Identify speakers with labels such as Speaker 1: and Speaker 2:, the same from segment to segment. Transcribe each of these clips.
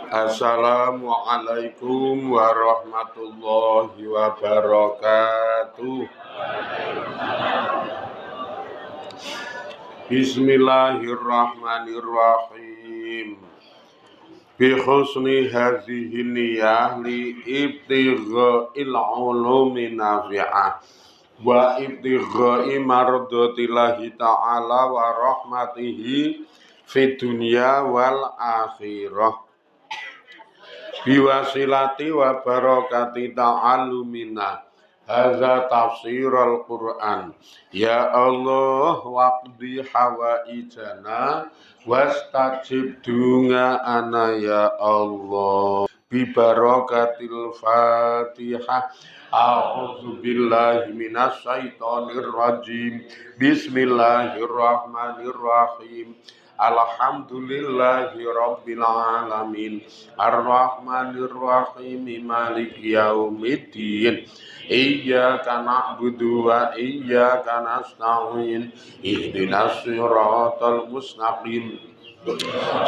Speaker 1: Assalamualaikum warahmatullahi wabarakatuh. Bismillahirrahmanirrahim. Bi husni hadhihi niyah li ibtigha'il ulumi nafi'ah wa ibtigha'i mardatillahi ta'ala wa rahmatihi fid dunya wal akhirah. Biwasilati wa barakati ta'allumina hadza tafsirul Qur'an. Ya Allah waqdi hawaijana wastajib ana ya Allah. Bi barakatil Fatihah. A'udzu billahi minasy syaithanir rajim. Bismillahirrahmanirrahim. Alhamdulillahi rabbil alamin. Ar-Rahmanir Rahim. Maliki yaumiddin. Iyyaka na'budu wa iyyaka nasta'in. Ihdinas siratal mustaqim.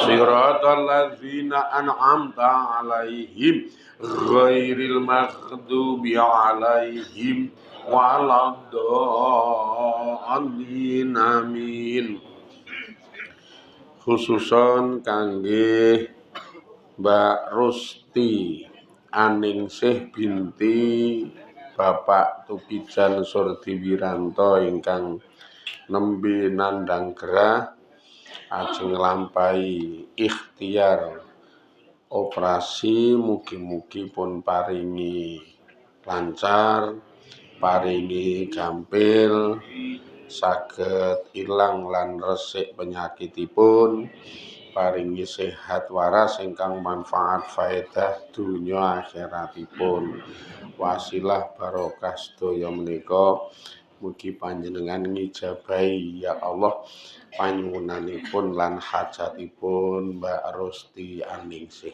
Speaker 1: Siratal ladzina an'amta 'alaihim ghairil maghdubi 'alaihim waladdallin. Amin. Khususon kangge Mbak Rusti Aningsih binti Bapak Tukijan Surdiwiranto ingkang nembe nandhang gerah ajeng nglampahi ikhtiar operasi, mugi-mugi pun paringi lancar, paringi gampil, saged ilang lan resik penyakitipun, paringi sehat waras ingkang manfaat faedah dunya akhiratipun. Wasilah barokah sedaya menika mugi panjenengan ngijabahi ya Allah panyuwunanipun lan hajatipun Mbak Rusti Aningsih.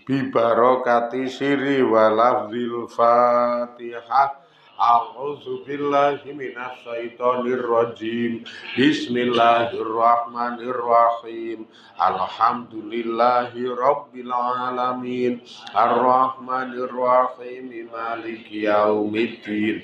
Speaker 1: Bi barakati sirri wa lafzil Fatihah. A'udzu billahi minasy syaithanir rajim. Bismillahirrahmanirrahim. Alhamdulillahi rabbil alamin. Ar-Rahmanir Rahim. Maliki yaumiddin.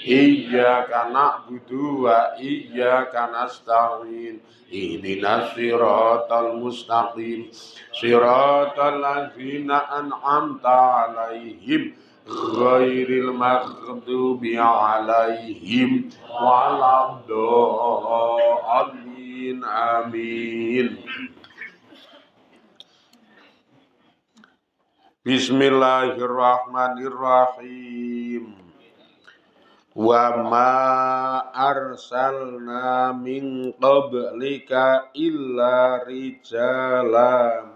Speaker 1: Iyyaka na'budu wa iyyaka nasta'in. Ihdinas siratal mustaqim. Siratal ladzina an'amta 'alaihim ghairil maghdubi 'alaihim waladdallin. Amin. Bismillahirrahmanirrahim. Wa ma arsalna min qablika illa rijalan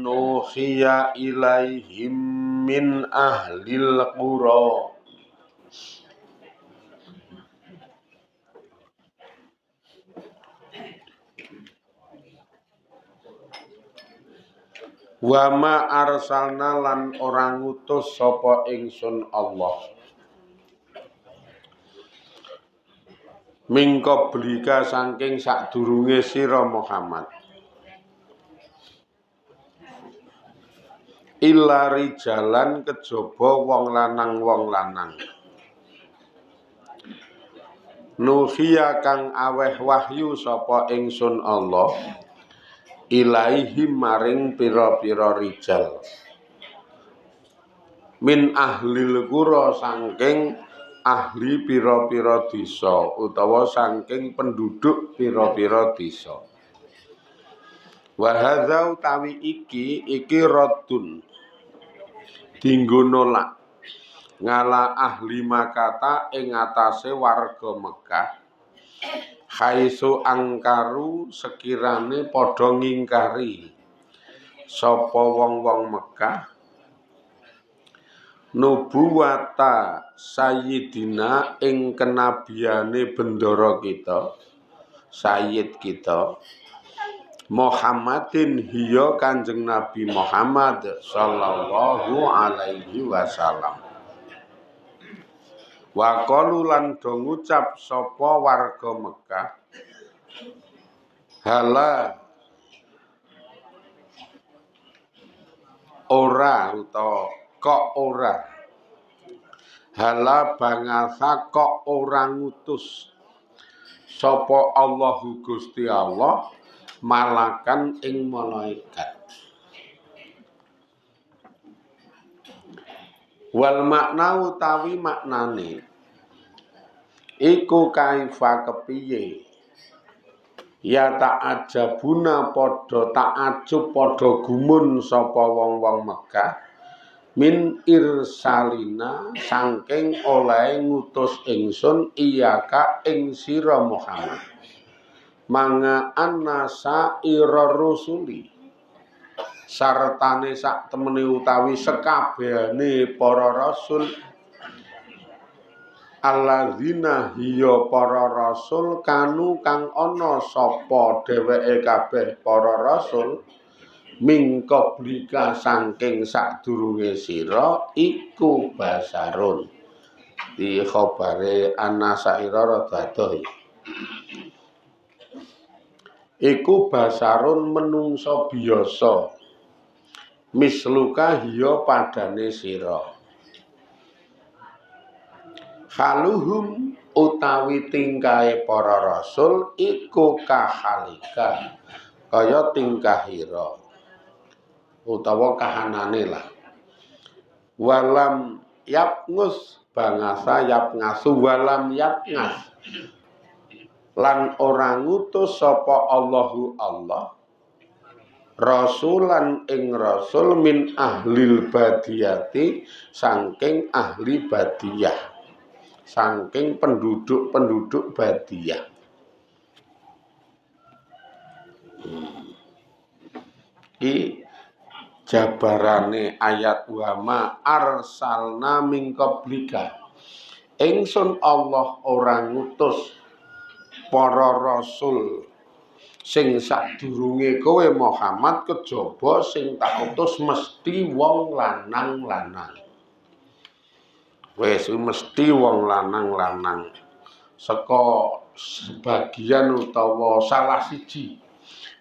Speaker 1: nuhiya ilaihim min ahlil qura. Wa ma arsalna lan ora ngutus sapa ingsun Allah min qablika saking sadurunge sira Muhammad illa rijalan kejaba wong lanang nuhiya kang aweh wahyu sapa ingsun Allah ilaihim maring pira-pira rijal min ahlil qura saking ahli pira-pira desa utawa saking penduduk pira-pira desa. Wa hadza utawi iki raddun dinggo nolak ngala ahli Makkah ing atase warga Mekah khaisu angkaru sekirane padha ngingkari sapa wong-wong Mekah nubuwata sayyidina ing kenabiane bendara kita sayyid kita Muhammadin hiya Kanjeng Nabi Muhammad sallallahu alaihi wasallam. Wa qalu lan do ngucap sapa warga Mekah hala ora utawa kok ora hala bangasa kok ora ngutus sapa Allahu Gusti Allah malakan ing malaikat. Wal makna utawi maknane iku kaifa kepiye ya ta'ajabuna padha ta'ajub padha gumun sapa wong-wong Mekah min irsalina saking oleh ngutus ingsun iyaka ing sira Muhammad manga annasa ira rusuli sartane sak temene utawi sekabehane para rasul alladzina hiya para rasul kanu kang ana sapa dheweke kabeh para rasul mingkoblika saking sadurunge sira iku basarun di khabare anasaira radadoh iku basarun menungso biasa misluka hiya padane sira haluhum utawi tingkahe para rasul iku kahalika kaya tingkahira utawa kahanane lah walam yapngus bangasa yapngasu walam yapngas lan ora ngutus sapa Allahu Allah rasulan ing rasul min ahlil badiyati saking ahli badiyah saking penduduk badiyah. Iki jabarane ayat wama arsalna min qablika ingsun Allah ora ngutus para rasul sing sadurunge kowe Muhammad kejaba sing tak utus mesti wong lanang-lanang. Wis mesti wong lanang-lanang. Saka sebagian utawa salah siji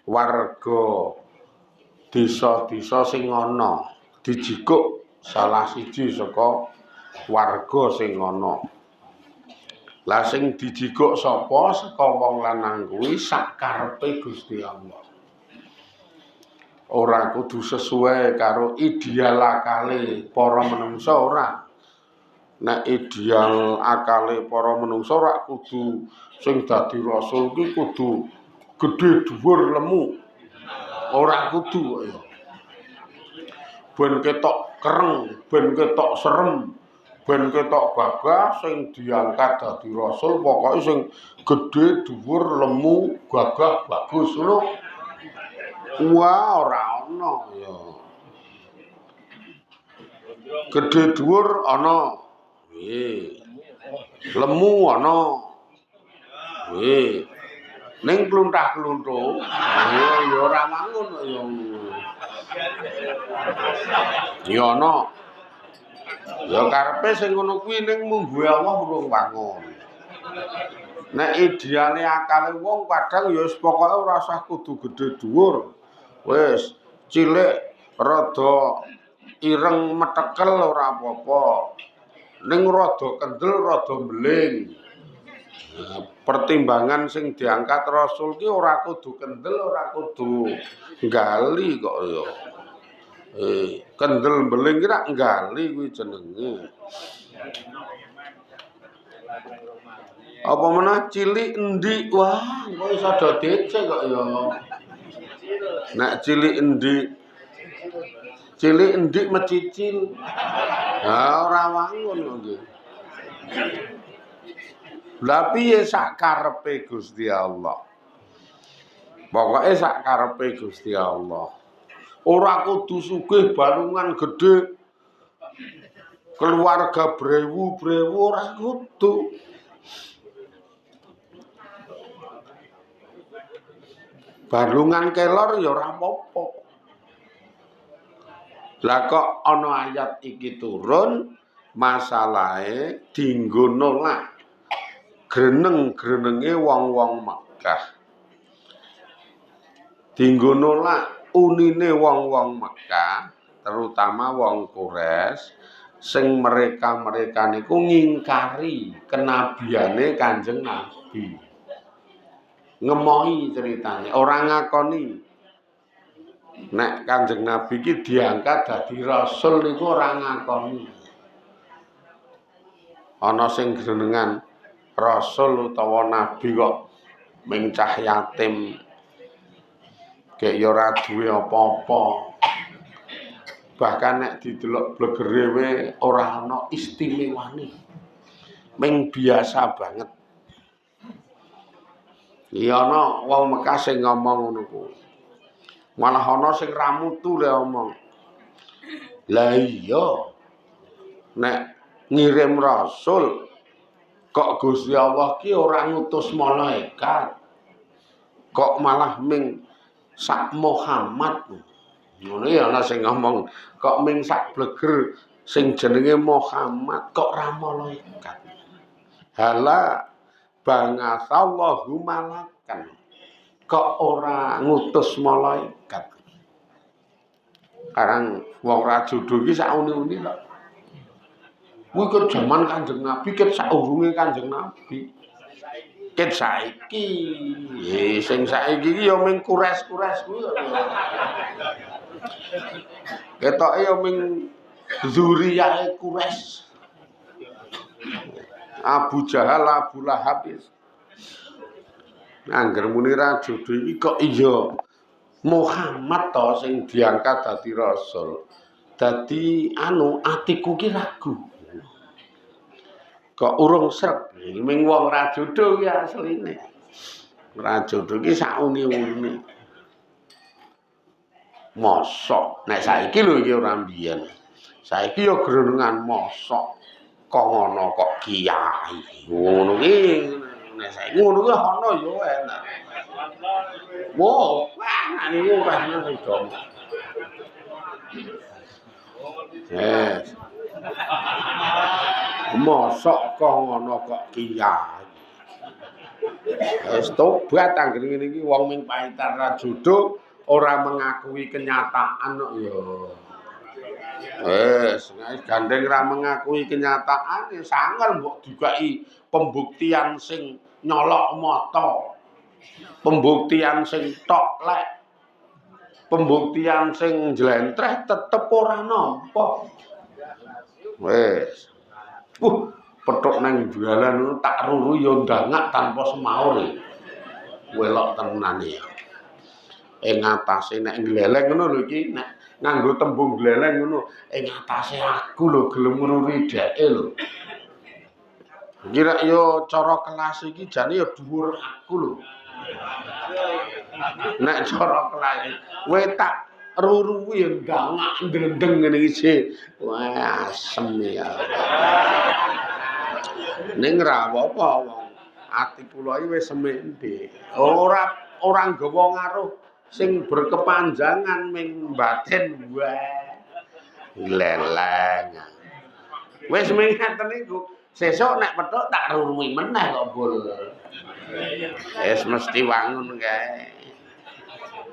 Speaker 1: warga desa-desa sing ana dijikuk salah siji saka warga sing ana. Lah sing dijikuk sapa saka wong lanang kuwi sakarepe Gusti Allah. Ora kudu sesuai karo ideal akale para menungsa ora. Nek ideal akale para menungsa ora kudu sing dadi rasul kuwi kudu gedhe dhuwur lemu. Ora kudu ya. Ben ketok kereng, ben ketok serem. Ben ketok gagah sing diangkat dadi rasul pokoke sing gedhe dhuwur lemu gagah bagus ngono. Wah ora ana ya. Gedhe dhuwur ana. Nggih. Lemu ana. Nggih. Ning kluntah-kluntuh ya ora mangun ya. Ya ana. Ya karepe sing ngono kuwi ning mungguhe Allah urung wangun. Nek ideale akale wong kadang ya wis pokoke ora usah kudu gedhe dhuwur. Wis cilik rada ireng metekel ora apa-apa. Ning rada kendel rada mbeling. Nah, pertimbangan sing diangkat rasul ki ora kudu kendel ora kudu nggali kok ya. Kendel mbeling ki rak nggali kuwi jenenge. Apa menah cilik endi wah kok iso do dece kok ya. Nek cilik endi mecicil. Ha ora wangun kok nggih. Lah piye sak karepe Gusti Allah. Pokoke sak karepe Gusti Allah. Ora kudu sugih balungan gedhe keluarga brewu-brewu ora kudu. Balungan kelor ya ora apa-apa. Lah kok ana ayat iki turun masalahe dienggo nolak greneng-grenenge wong-wong Mekah. Dinggo nolak unine wong-wong Mekah, terutama wong Quraisy sing mereka niku ngingkari kenabiane Kanjeng Nabi. Ngemohi ceritane, ora ngakoni nek Kanjeng Nabi iki diangkat dadi rasul niku ora ngakoni. Ana sing jenengan rasul utawa nabi kok ming cah yatim kek ya ora duwe apa-apa. Bahkan nek didelok blegere we ora ana istimewane. Ming biasa banget. Iya ana wong Mekah sing ngomong ngono kuwi. Malah ana sing ra mutu le omong. Lah iya. Nek ngirim rasul kok Gusti Allah ki ora ngutus malaikat. Kok malah ming sak Muhammad. Ngono ya ana sing ngomong kok ming sak bleger sing jenenge Muhammad kok ra malaikat. Hala bangasallahu malakan. Kok ora ngutus malaikat. Karang wong ra judul iki sak uni-uni kok. Kuwi kok jaman Kanjeng Nabi ket saurunge Kanjeng Nabi. Ket saiki. Sing saiki iki ya ming kures-kures kuwi kok. Ketoke ya ming zuriyahe Quraisy. Abu Jahal, Abu Lahab. Angger muni ra judul iki kok iya Muhammad to sing diangkat dadi rasul. Dadi atiku ki ragu. Kok urung sreg ming wong ra jodoh ki asline. Ra jodoh ki sak uni-uni. Mosok nek saiki lho iki ora mbiyen. Saiki ya grenengan mosok kok ngono kok kiai. Ngono ki nek saiki ngono ki ana ya enak. Wo, wah niku rasane dom. Mosok kok ngono kok kiai. Wis tobat anggere ngene iki wong ming paitan ra jodoh ora mengakui kenyataan kok ya. Wis gandeng ra mengakui kenyataan ya sangar mbok dikai pembuktian sing nyolok mata. Pembuktian sing tok lek. Pembuktian sing jlentreh tetep ora nampa. Wis. Petuk nang dalan tak ruru ya ndangak tanpa semaur. Welok tenan ya. Ing atase nek gleleng ngono lho iki nek nganggo tembung gleleng ngono ing atase aku lho gelem ngruri dheke lho. Kira yo cara kelas iki jane yo dhuwur aku lho. Nek cara kelas kowe tak ruru ya ndangak ndrendeng ngene iki. Wah asem ya. Ning ra apa-apa wong ati kula iki wis semendhe. Ora nggawa ngaruh sing berkepanjangan ming batin wae. Leleng. Wis ming ngaten niku. Sesuk nek petuk tak rurui meneh kok bol. Wis mesti wangun kae.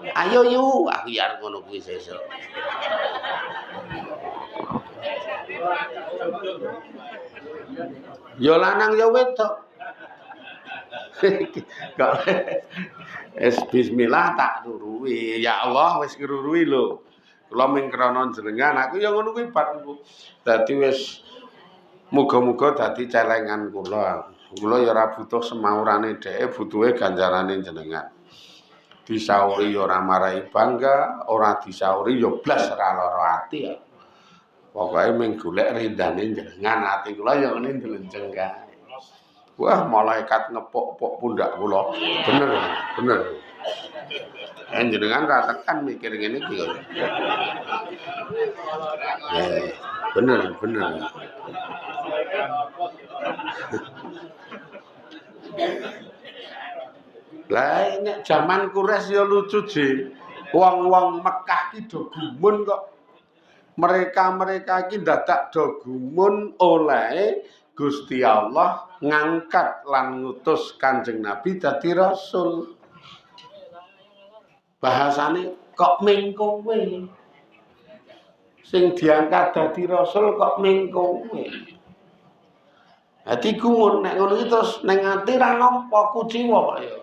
Speaker 1: Ayo yu, aku ya ngono kuwi sesuk. Ya lanang ya wedok. Bismillah tak rurui. Ya Allah wis ngrurui lho. Kula ming krana jenengan aku ya ngono kuwi bar niku. Dadi wis muga-muga dadi celengan kula. Kula ya ora butuh semaurane dheke, butuhe ganjarane jenengan. Disauri ya ora marai bangga, ora disauri ya blas ora lara ati ya. Pokoke ming golek rindane jenengan ati kula ya ngene ndlenjeng kae. Wah, malaikat ngepok-pok pundak kula. Bener. Jenengan ra tekan mikir ngene iki kok. Bener. Lah nek jaman Quraisy ya lucu ji. Wong-wong Mekah ki do gumun kok. Mereka iki dadak do gumun oleh Gusti Allah ngangkat lan ngutus Kanjeng Nabi dadi rasul. Bahasane kok ming kowe. Sing diangkat dadi rasul kok ming kowe. Dadi gumun nek ngono iki terus ning ati ra nampa kuciwa kok ya.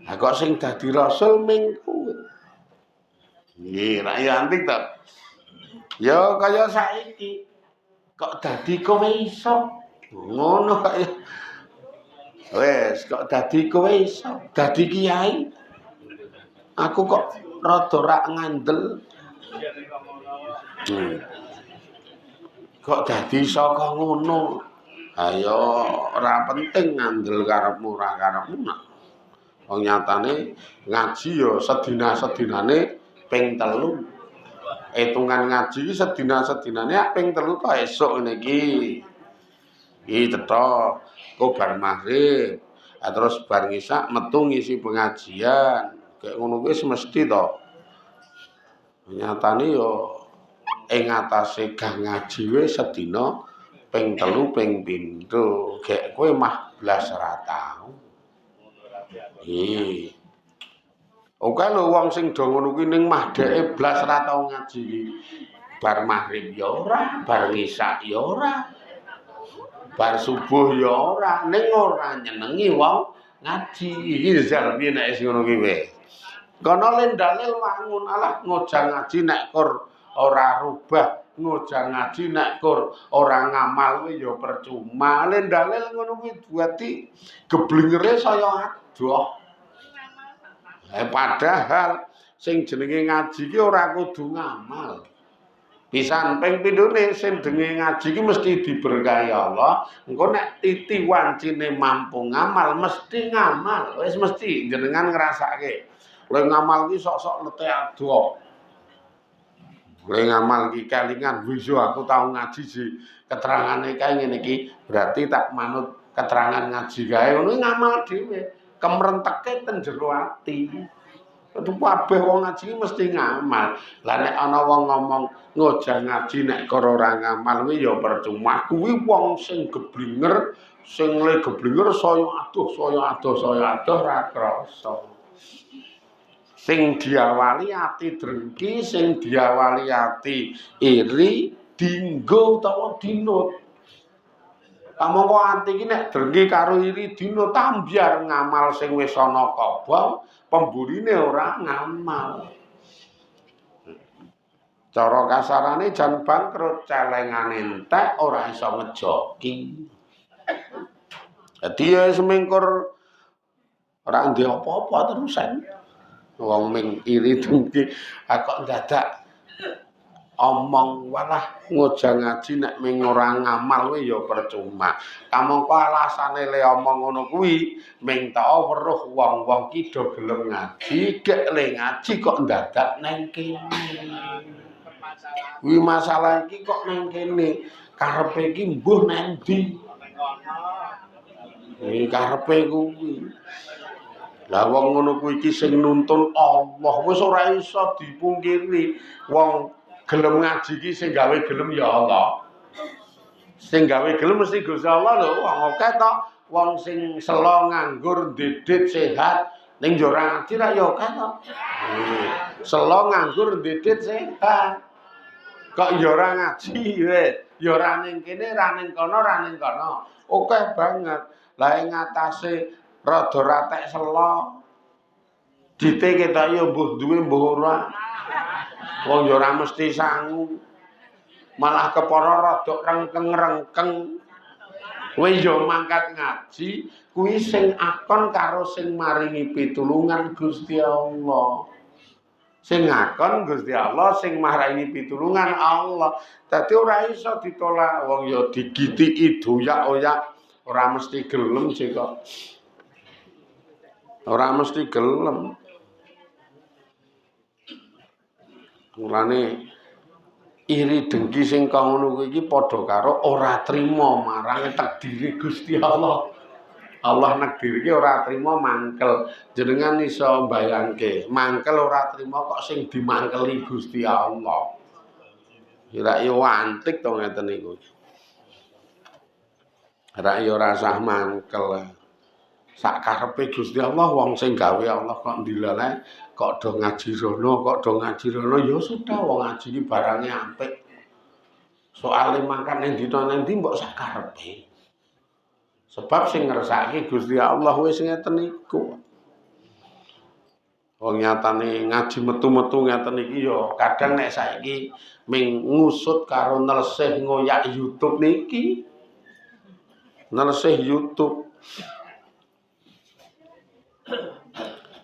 Speaker 1: Lah kok sing dadi rasul ming kowe. Nggih, ra ya antik to. Ya kaya saiki. Kok dadi kowe iso? Ngono kok ya. Wes kok dadi kowe iso? Dadi kiai. Aku kok rada ra ngandel. Kok dadi saka ngono? Ayo ora penting ngandel karepmu ora karepmu. Wong nyatane ngaji ya sedina-sedinane ping 3. Hitungan ngaji iki sedina-sedinane ping 3 to esuk ngene iki. Iki cetha kok bar maghrib. Terus bar ngisak metu ngisi pengajian. Kayak ngono kuwi mesti to. Nyatane ya ing atase gang ngaji wis sedina ping 3 ping 7. Gek kowe mah blas ora tau. Oke lho wong sing do ngono kuwi ning mah dheke blas ora tau ngaji iki. Bar maghrib ya ora, bar ngisak ya ora. Bar subuh ya ora, ning ora nyenengi wong ngaji. Iki jal piye nek sing ngono kuwi wis. Kono len dalil wangun alah ngojang ngaji nek kur ora rubah, ngojang ngaji nek kur ora ngamal kuwi ya percuma. Len dalil ngono kuwi berarti geblingere saya adoh. Padahal sing jenenge ngaji ki ora kudu ngamal. Pisan ping pindhone sing jenenge ngaji ki mesti diberkahi Allah. Engko nek titi wancine mampu ngamal mesti ngamal. Wis mesti jenengan ngrasake. Kowe ngamal ki sok-sok lete ado. Kowe ngamal ki kelingan wis aku tau ngaji sih. Keterangane kae ngene iki berarti tak manut keterangan ngaji kae ngono ngamal dhewe. Kemrenteke ten jero ati. Kudu kabeh wong ngaji mesti ngamal. Lah nek ana wong ngomong ngojang ngaji nek karo ora ngamal kuwi ya percuma. Kuwi wong sing geblinger, sing le geblinger saya adoh ora krasa. Sing diawali ati drengki, sing diawali ati iri, dinggo utawa dinut. Kamangka ati iki nek drengki karo iri dinut tambyar ngamal sing wis ana kobong, pemburine ora ngamal. Cara kasarane jan bangkrut, celengane entek ora iso ngejoki. Dadi ya semengkur ora ndek apa-apa terusan. Wong ming iri dengki kok dadak omong walah ngojang ngaji nek ming ora ngamal kuwi ya percuma. Kamangka alasane le omong ngono kuwi ming tak weruh wong-wong ki do gelem ngaji, gek le ngaji kok dadak nang kene. Kuwi masalah iki kok nang kene, karepe iki mbuh nang ndi? Karepe kuwi. Lah wong ngono kuwi iki sing nuntun Allah wis ora iso dipungkiri. Wong gelem ngaji iki sing gawe gelem ya Allah. Sing gawe gelem mesti Gusti Allah lho. Wong akeh to wong sing selo nganggur ndedit sehat ning yo ora ngaji ra ya akeh to. Selo nganggur ndedit sehat. Kok yo ora ngaji wis. Ya ora ning kene, ra ning kono, ra ning kono. Akeh banget. Lah ing atase rada ratek selo. Dite ketok ya mbuh duwe mbuh ora. Wong ya ora mesti sangu. Malah kepara rada rengkeng-rengkeng. Kowe ya mangkat ngaji, kuwi sing akon karo sing maringi pitulungan Gusti Allah. Sing akon Gusti Allah, sing maringi pitulungan Allah. Dadi ora iso ditolak wong ya digitiki doyak-oyak, ora mesti gelem sih kok. Ora mesti gelem. Mulane iri dengki sing kaya ngono kuwi iki padha karo ora trima marang takdire Gusti Allah. Allah nakdirke ora trima mangkel. Jenengan iso mbayangke, mangkel ora trima kok sing dimangkeli Gusti Allah. Ira yo antik to ngeten niku. Ora yo rasah mangkel. sak karepe Gusti Allah wong sing gawe Allah kok ndilaleh kok do ngaji rono ya sudah wong ngaji iki barange apik. Soale makan ning dina endi mbok sak karepe. Sebab sing ngersake Gusti Allah wis ngeten iku. Wong nyatane ngaji metu-metu ngeten iki ya kadang nek saiki ming ngusut karo nelesih ngoyak YouTube niki. Nelesih YouTube.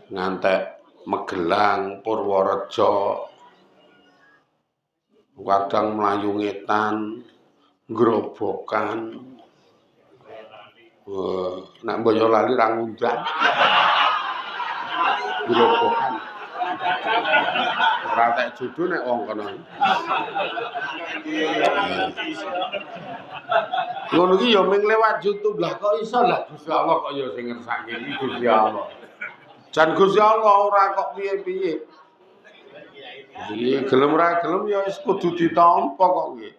Speaker 1: Ngantek Magelang, Purworejo, kadang Melayu Ngetan, Grobogan, nek Boyolali ra ngundang. Grobogan. Ora tek judu nek wong kono. Ngono iki ya ming lewat YouTube lah kok iso lah Gusti Allah kok ya sing ngersake iki Gusti Allah. Jan Gusti Allah ora kok piye-piye. Iki gelem ora gelem ya wis kudu ditampa kok nggih.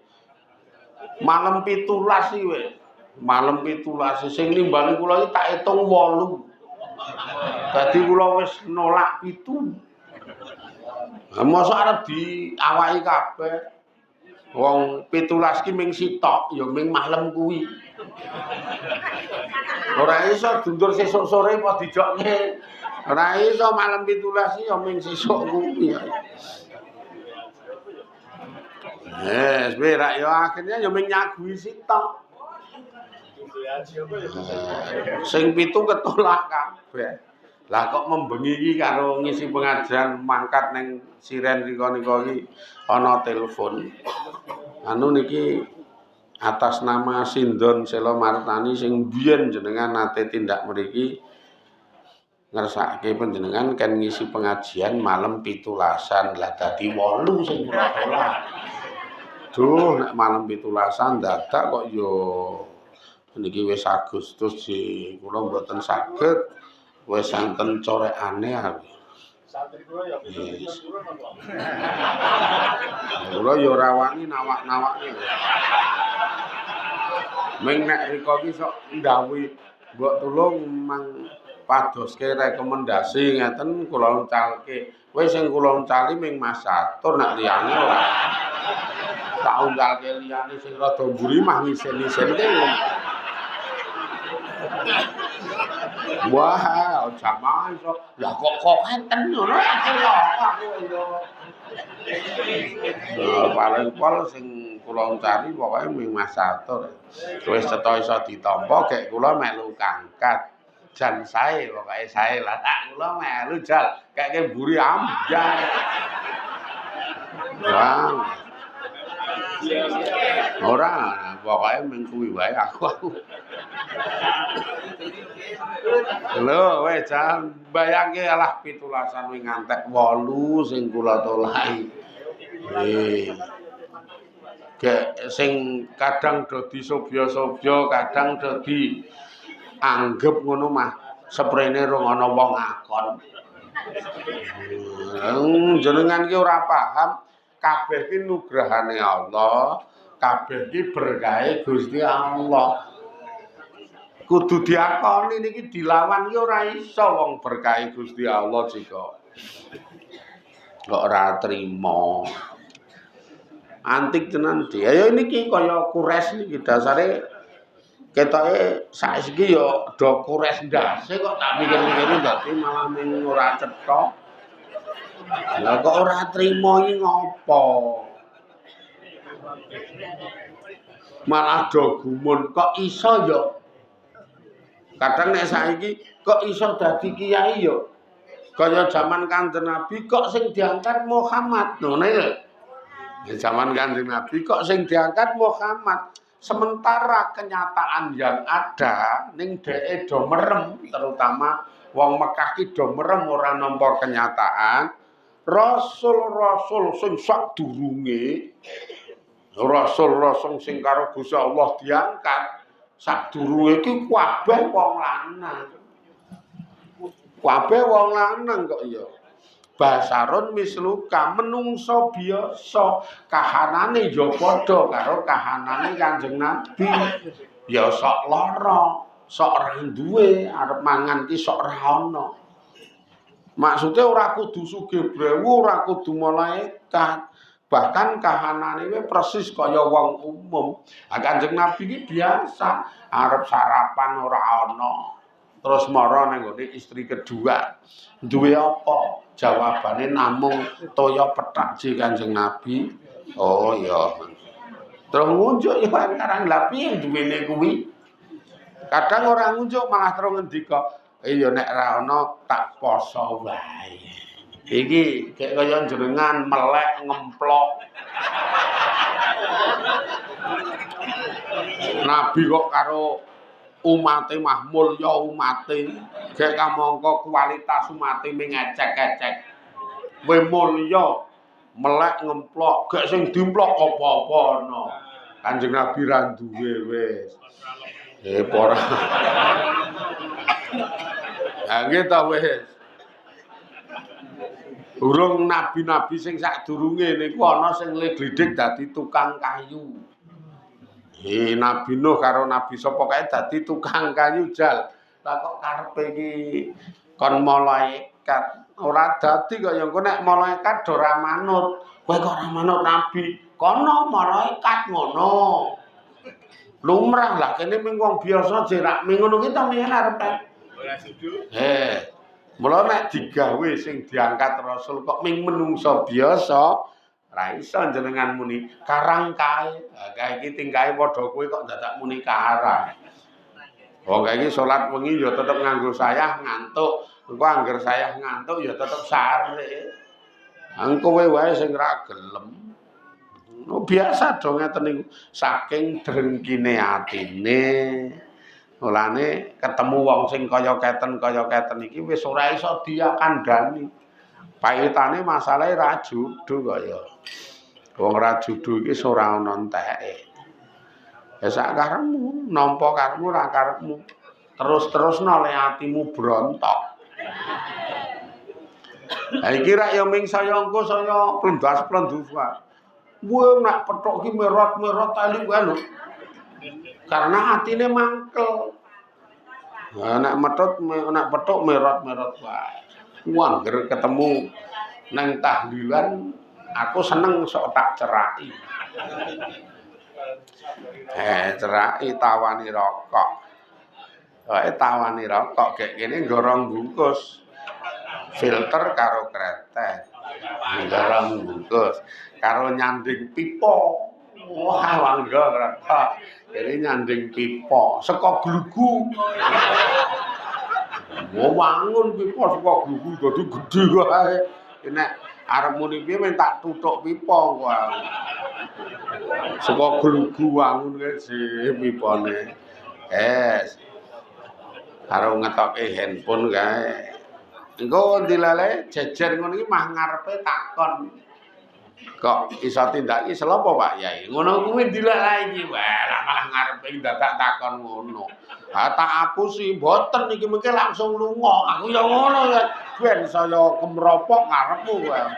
Speaker 1: Malam 17 iki wis. Malam 17 sing nimbali kula iki tak hitung 8. Dadi kula wis nolak 7. Mosok arep diawaki kabeh. Wong 17 ki ming sitok ya ming malam kuwi. Ora iso dundur sesuk sore apa dijokke. Ora iso malam 17 ya ming sesuk kuwi. Berak ya akhirnya ya ming nyagui sitok. Sing 7 ketolak kabeh. Lah kok membengi iki karo ngisi pengajian mangkat ning siren rika-nika iki ana telepon. Anu niki atas nama Sindon Sela Martani sing biyen jenengan nate tindak mriki ngersake panjenengan kan ngisi pengajian malam 17-an lah dadi 8 sing kula tolak. Duh nek malam 17-an dadak kok yo niki wis Agustus sih kula mboten saged wis santen corekane aku. Santri kula ya wis kula ya ora wani nawak-nawake. Ming nek rika iki sok ndawuhi mbok tulung mang padoske rekomendasi ngeten kula uncalke. Wis sing kula uncali ming Mas Satur nek liyane ora. Tak uncalke liyane sing rada mburi mah ngisen-isenke. Wah, jamaah iso. Lah kok enten ngono aku yo. Paling pol sing kula uncari pokoke ming Mas Satur. Wis cetha iso ditampa gek kula melu kangkat. Jan sae pokoke sae lah tak kula melu jal keke mburi ambyar. Wah. Ora, pokoke ming kuwi wae aku. Lho, wis jan bayangke alah 17-an wing ngantek 8 sing kula tolaki. Sing kadang dadi sobya-sobya, kadang dadi anggap ngono mah seprene rung ana wong akon. Jenengan ki ora paham, kabeh ki nugrahane Allah, kabeh ki berkahe Gusti Allah. Kudu diakoni niki dilawan ki ora iso wong berkahe Gusti Allah jika kok ora trima. Antik tenan di. Ayo niki kaya kures niki dasare ketoke saiki ya do kures ndase kok tak mikir-mikir dadi malah ming ora cetha. Lah kok ora trima iki ngopo? Malah do gumun kok iso ya. Kadang nek saiki kok iso dadi kiai ya. Kaya zaman Kanjeng Nabi kok sing diangkat Muhammad. Ngono lho. Zaman Kanjeng Nabi kok sing diangkat Muhammad. Sementara kenyataan yang ada ning dheke do merem, terutama wong Mekah ki do merem ora nampa kenyataan. Rasul-rasul sing sadurunge rasul-rasul sing karo Gusti Allah diangkat sadurunge iki kabeh wong lanang. Kabeh wong lanang kok ya. Basarun misluka menungso biasa kahanane ya padha karo kahanane Kanjeng Nabi. Ya sok lara. sok ora duwe, arep mangan ki sok ora ana. Maksude ora kudu sugih brewu, ora kudu malaikat. Bahkan kahanane persis kaya wong umum. Kanjeng Nabi iki biasa arep sarapan ora ana. Terus mara nang gone istri kedua. Duwe apa? Jawabane namung toya pethak ji Kanjeng Nabi. Oh iya. Terus ngunjuk ya karang lha piye duwene kuwi? Kadang ora ngunjuk malah terus ngendika, "Iya nek ra ana tak poso wae." Iki kayak kaya jenengan melek ngemplok. Nabi kok karo umate mah mulya umate. Gek kamangka kualitas umate ming ecek-ecek. Kowe mulya melek ngemplok, gek sing dimplok apa-apa ana. Kanjeng Nabi ra duwe wis. Para. Ha nggih ta wis. Urung nabi-nabi sing sadurunge niku ana sing glidhik dadi tukang kayu. Nabi Nuh karo Nabi sapa kae dadi tukang kayu jal. Lah kok karepe iki kon malaikat ora dadi kaya engko nek malaikat ora manut. Kowe kok ora manut nabi, kono malaikat ngono. Lumrah lah kene ming wong biasa jerak ming ngono ki to mingen arepe. Ora setuju. Mula nek digawe sing diangkat Rasul kok ming menungso biasa, ra iso jenengan muni karang kae. Ha kae iki tingkahe padha kowe kok dadak muni karang. Wong kae iki salat wengi ya tetep nganggo sayah ngantuk. Engko angger sayah ngantuk ya tetep sare. Engko kowe wae sing ra gelem. Oh, biasa dong ngeten niku saking drengkine atine. Mulane ketemu wong sing kaya keten iki wis ora iso diakandani. Paitane masalahe ra judu kaya. Wong ra judu iki ora ana enteke. Ya sak karepmu, nampa karepmu ra karepmu. Terus-terusno le atimu brontok. Ha iki rak ya ming saya engko saya plendas-plendus wae. Wong nak petok ki merot-merot tali wae lho. Karena atine mangkel. Nah, nek petok merot-merot wae. Wong angger ketemu nang tahlilan aku seneng sok tak ceraki. Ceraki tawani rokok. Wae tawani rokok gek kene gorong bungkus. Filter karo kretek. Gorong bungkus. Karo nyanding pipa. Wah, wangga rata. Ini nyanding pipa, saka glugu. Wah, wangun pipa saka glugu dadi gedhe wae. Nek arep muni piye men tak tuthuk pipa wae. Saka glugu wangun kae pipane. Karo ngetoke handphone kae. Engko dilale jejer ngono iki mah ngarepe takon. Kok iso tindak iki selapa Pak Yai? Ngono kuwi dilalahi iki wae malah ngarepe dadak takon ngono. Ha tak apusi mboten iki mengke langsung lunga. Aku ya ngono ya. Ben saya kemropok ngarepmu wae.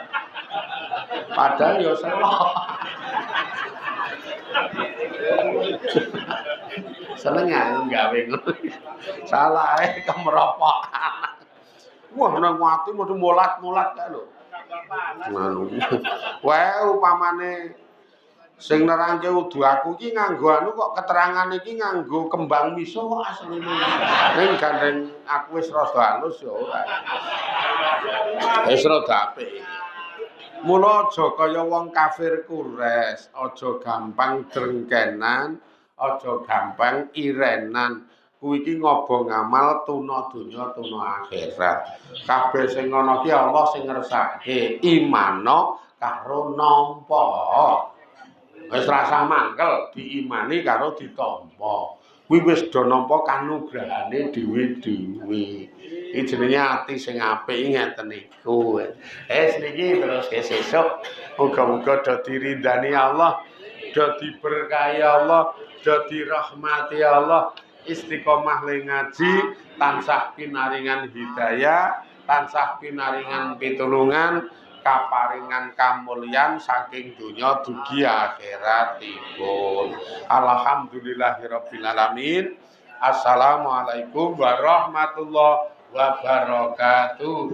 Speaker 1: Padahal ya selok. Seneng gawe ngono. Salahe kemropok. Wah nang ati mesti mulat-mulat kae lho. Wae upamane sing nerangke wudu aku iki nganggo anu kok keterangan iki nganggo kembang miso kok asline. Ning gandeng aku wis rada halus ya ora. Wis rada apik. Mula aja kaya wong kafir kures, aja gampang drengkenan, aja gampang irenan. Kuwi iki ngobong ngamal tuna donya tuna akhirat. Kabeh sing ana ki Allah sing ngersake imano karo nampa. Wis rasa mangkel diimani karo ditampa. Kuwi wis do nampa kanugrahane dhewe-dhewe. Iki jenenge ati sing apik ngeten niku. Niki terus sesuk muga-muga do diridani Allah, do diberkahi Allah, do dirahmati Allah. Istiqomah le ngaji, tansah pinaringan hidayah, tansah pinaringan pitulungan, kaparingan kamulyan saking donya dugi akhiratipun. Alhamdulillahirabbil alamin. Assalamualaikum warahmatullahi wabarakatuh.